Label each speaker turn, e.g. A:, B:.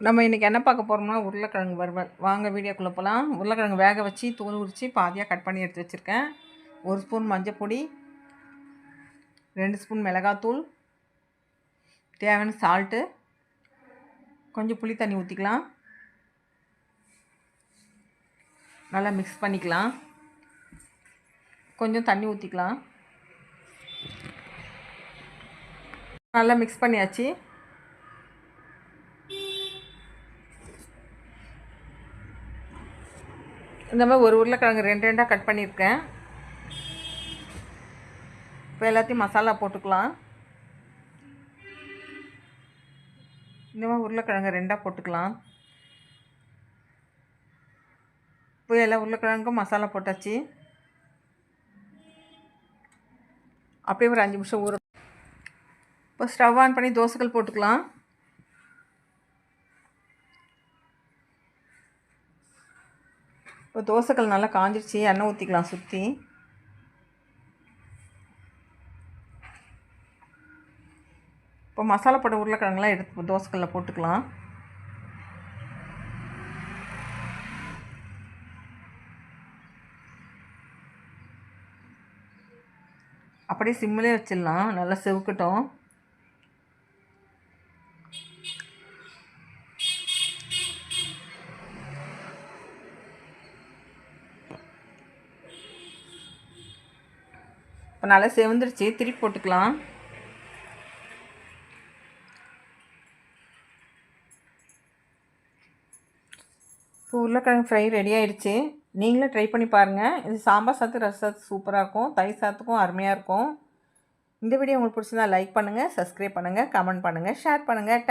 A: நம்ம இன்றைக்கி என்ன பார்க்க போகிறோம்னா உருளைக்கிழங்கு வறுவல். வாங்க வீடியோக்குள்ளே போகலாம். உருளைக்கிழங்கு வேக வச்சு தோல் உரித்து பாதியாக கட் பண்ணி எடுத்து வச்சுருக்கேன். 1 ஸ்பூன் மஞ்சப்பொடி, 2 ஸ்பூன் மிளகாத்தூள், தேவையான சால்ட்டு, கொஞ்சம் புளி தண்ணி ஊற்றிக்கலாம். நல்லா மிக்ஸ் பண்ணிக்கலாம். கொஞ்சம் தண்ணி ஊற்றிக்கலாம். நல்லா மிக்ஸ் பண்ணியாச்சு. இந்த மாதிரி ஒரு உருளைக்கிழங்கு 2 கட் பண்ணியிருக்கேன். இப்போ எல்லாத்தையும் மசாலா போட்டுக்கலாம். இந்த மாதிரி உருளைக்கிழங்கு 2 போட்டுக்கலாம். இப்போ எல்லா உருளைக்கிழங்கும் மசாலா போட்டாச்சு. அப்படியே ஒரு 5 நிமிஷம் ஊற. இப்போ ஸ்டவ் ஆன் பண்ணி தோசைகள் போட்டுக்கலாம். இப்போ தோசைகள் நல்லா காஞ்சிருச்சு. எண்ணெய் ஊற்றிக்கலாம் சுற்றி. இப்போ மசாலா போட்ட உருளைக்கிழங்குலாம் எடுத்து தோசைகளில் போட்டுக்கலாம். அப்படியே சிம்மிலே வச்சிடலாம். நல்லா செவுக்கட்டும். இப்போ நல்லா செவந்துருச்சு. திருப்பி போட்டுக்கலாம். இப்போ உருளைக்கிழங்கு ஃப்ரை ரெடி ஆகிடுச்சு. நீங்களும் ட்ரை பண்ணி பாருங்கள். இது சாம்பார் சாதத்துக்கு, ரசம் சாதத்துக்கு சூப்பராக இருக்கும். தயிர் சாதத்துக்கும் அருமையாக இருக்கும். இந்த வீடியோ உங்களுக்கு பிடிச்சிருந்தா லைக் பண்ணுங்கள், சப்ஸ்கிரைப் பண்ணுங்கள், கமெண்ட் பண்ணுங்கள், ஷேர் பண்ணுங்கள்.